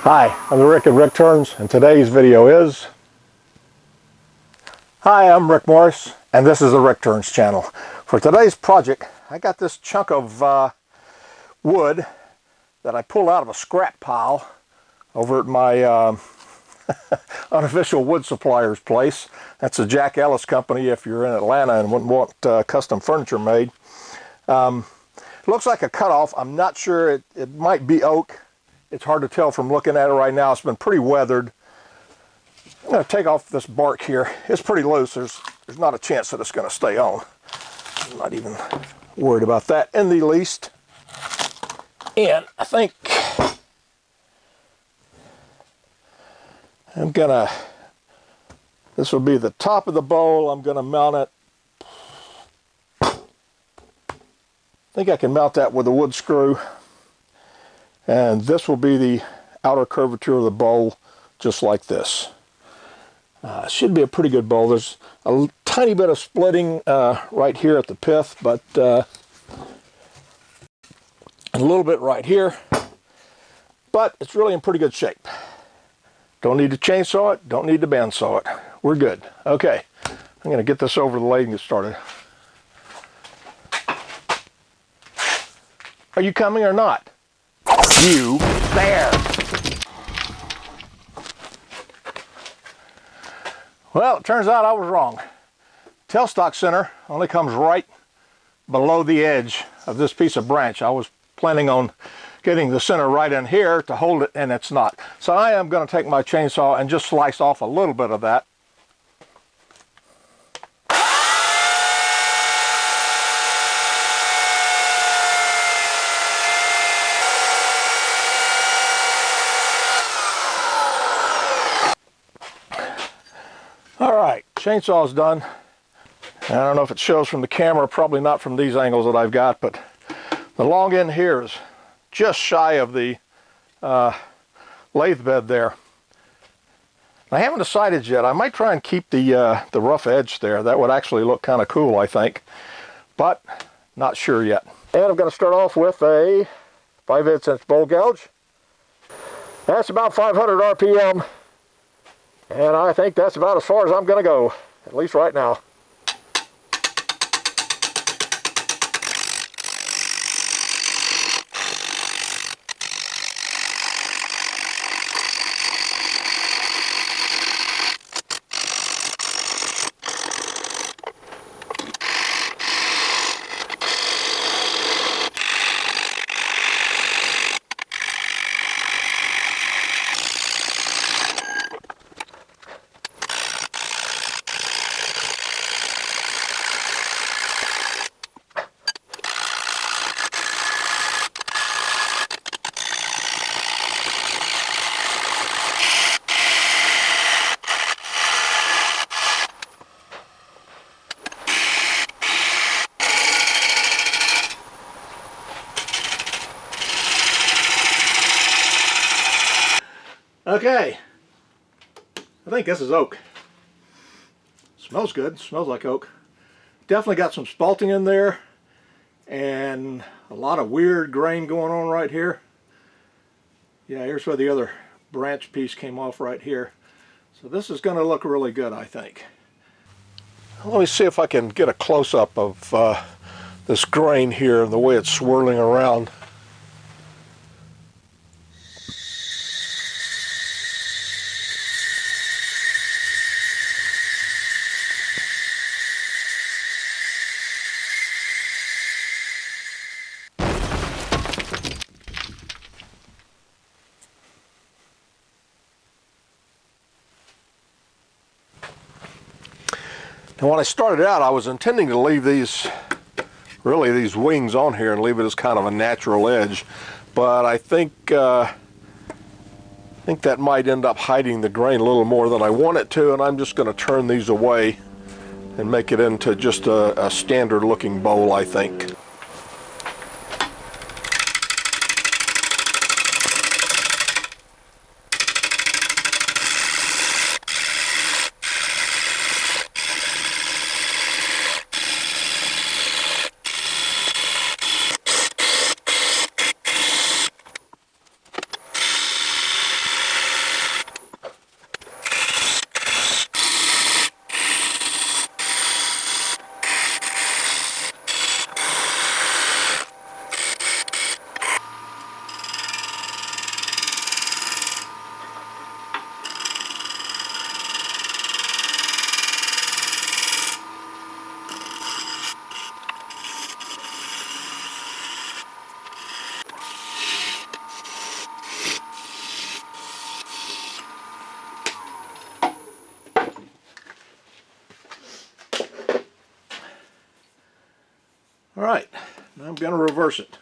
Hi, I'm Rick at Rick Turns, and today's video is... Hi, I'm Rick Morris, and this is the Rick Turns channel. For today's project, I got this chunk of wood that I pulled out of a scrap pile over at my unofficial wood supplier's place. That's the Jack Ellis Company if you're in Atlanta and wouldn't want custom furniture made. It looks like a cutoff. I'm not sure. It might be oak. It's hard to tell from looking at it right now. It's been pretty weathered. I'm going to take off this bark here. It's pretty loose. There's not a chance that it's going to stay on. I'm not even worried about that in the least. And I think I'm going to, this will be the top of the bowl. I'm going to mount it. I think I can mount that with a wood screw. And this will be the outer curvature of the bowl, just like this. Should be a pretty good bowl. There's a tiny bit of splitting right here at the pith, but and a little bit right here. But it's really in pretty good shape. Don't need to chainsaw it. Don't need to bandsaw it. We're good. Okay, I'm going to get this over the lathe and get started. Are you coming or not? You there. Well, it turns out I was wrong. Tailstock center only comes right below the edge of this piece of branch. I was planning on getting the center right in here to hold it, and it's not. So I am going to take my chainsaw and just slice off a little bit of that. Alright, chainsaw's done. I don't know if it shows from the camera, probably not from these angles that I've got, but the long end here is just shy of the lathe bed there. I haven't decided yet. I might try and keep the rough edge there. That would actually look kind of cool, I think, but not sure yet. And I'm going to start off with a 5/8" bowl gouge. That's about 500 RPM. And I think that's about as far as I'm going to go, at least right now. Okay, I think this is oak. Smells good, smells like oak. Definitely got some spalting in there and a lot of weird grain going on right here. Yeah, here's where the other branch piece came off right here. So this is going to look really good, I think. Let me see if I can get a close-up of this grain here and the way it's swirling around. And when I started out, I was intending to leave these wings on here and leave it as kind of a natural edge, but I think that might end up hiding the grain a little more than I want it to, and I'm just going to turn these away and make it into just a standard looking bowl, I think. I'm going to reverse it.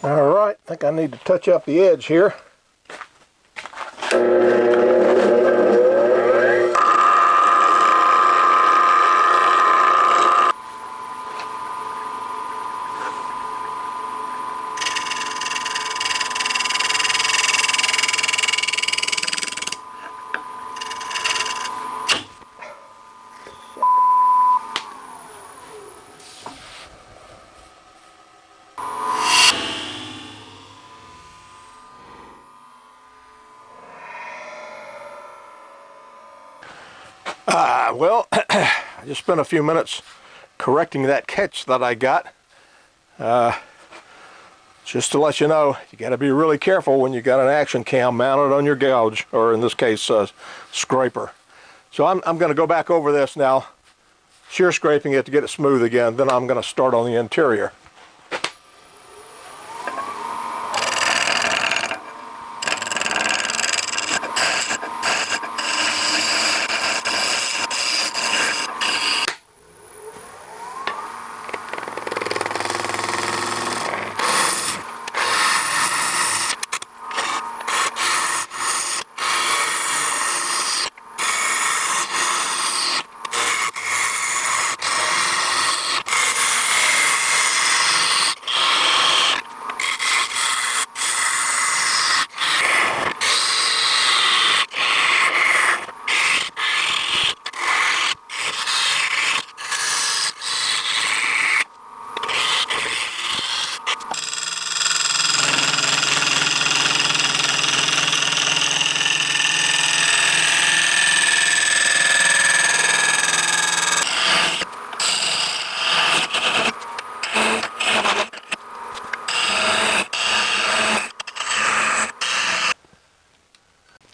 Alright, I think I need to touch up the edge here. Well, I just spent a few minutes correcting that catch that I got. Just to let you know, you got to be really careful when you got an action cam mounted on your gouge, or in this case, scraper. So I'm going to go back over this now, shear scraping it to get it smooth again. Then I'm going to start on the interior.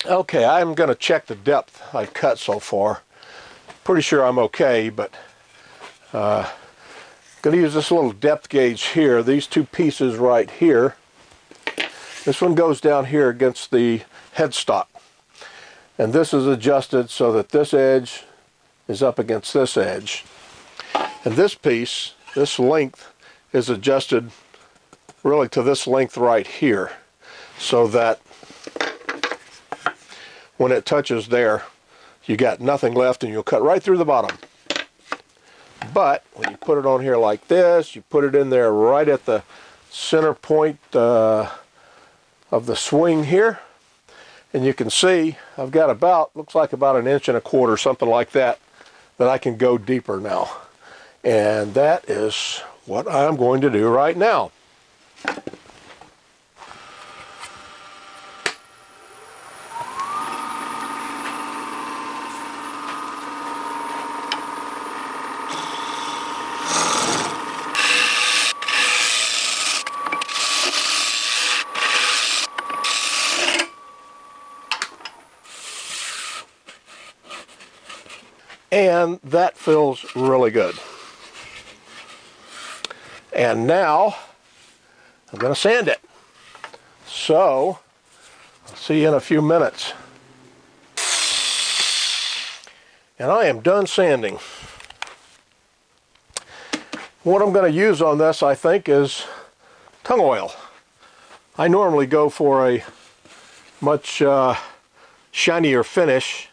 Okay, I'm going to check the depth I've cut so far. Pretty sure I'm okay, but going to use this little depth gauge here. These two pieces right here. This one goes down here against the headstock. And this is adjusted so that this edge is up against this edge. And this piece, this length, is adjusted really to this length right here, so that when it touches there, you got nothing left and you'll cut right through the bottom. But when you put it on here like this, you put it in there right at the center point of the swing here, and you can see I've got about, looks like about 1.25 inches, something like that, that I can go deeper now. And that is what I'm going to do right now. And that feels really good. And now I'm going to sand it. So I'll see you in a few minutes. And I am done sanding. What I'm going to use on this, I think, is tung oil. I normally go for a much shinier finish.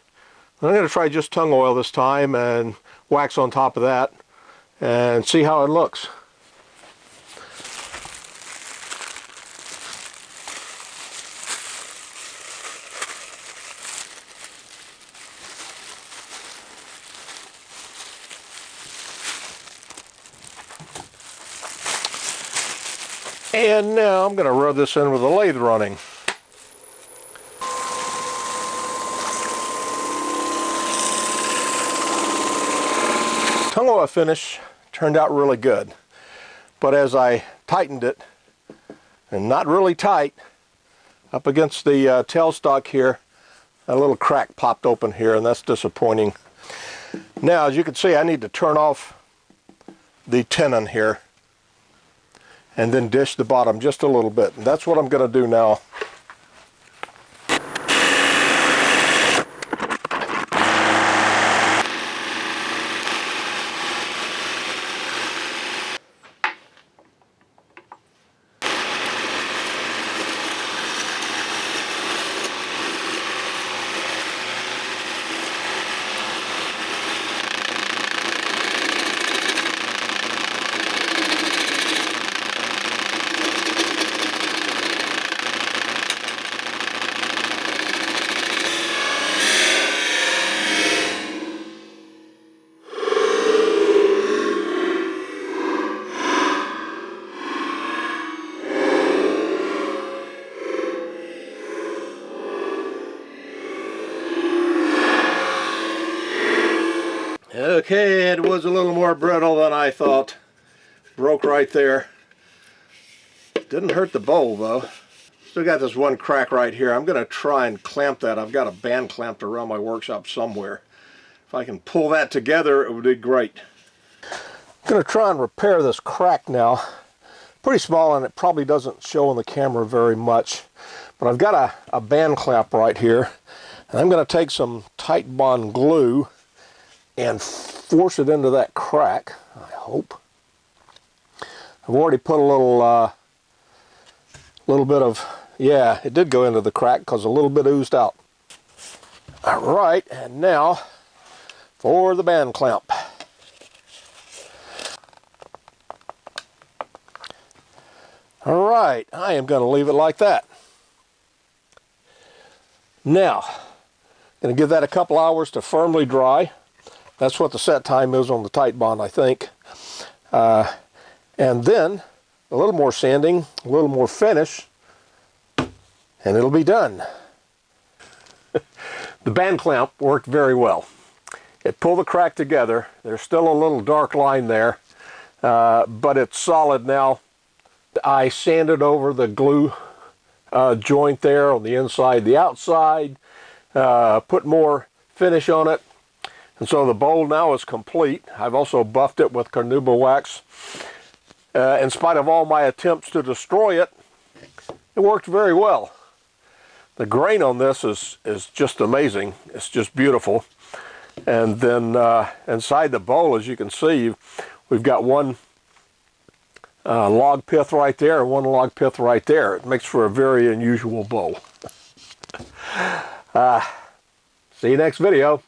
I'm going to try just tung oil this time and wax on top of that and see how it looks. And now I'm going to rub this in with a lathe running. Tung oil finish turned out really good, but as I tightened it, and not really tight, up against the tailstock here. A little crack popped open here, and that's disappointing. Now, as you can see, I need to turn off the tenon here and then dish the bottom just a little bit. And that's what I'm going to do now. Okay, it was a little more brittle than I thought. Broke right there. Didn't hurt the bowl though. Still got this one crack right here. I'm going to try and clamp that. I've got a band clamped around my workshop somewhere. If I can pull that together, it would be great. I'm going to try and repair this crack now. Pretty small, and it probably doesn't show on the camera very much. But I've got a band clamp right here. And I'm going to take some tight bond glue and force it into that crack, I hope. I've already put a little bit of, yeah, it did go into the crack because a little bit oozed out. All right, and now for the band clamp. All right, I am going to leave it like that. Now, I'm going to give that a couple hours to firmly dry. That's what the set time is on the tight bond, I think. And then a little more sanding, a little more finish, and it'll be done. The band clamp worked very well. It pulled the crack together. There's still a little dark line there, but it's solid now. I sanded over the glue joint there on the inside, the outside, put more finish on it. And so the bowl now is complete. I've also buffed it with carnauba wax. In spite of all my attempts to destroy it, it worked very well. The grain on this is just amazing. It's just beautiful. And then inside the bowl, as you can see, we've got one log pith right there and one log pith right there. It makes for a very unusual bowl. See you next video.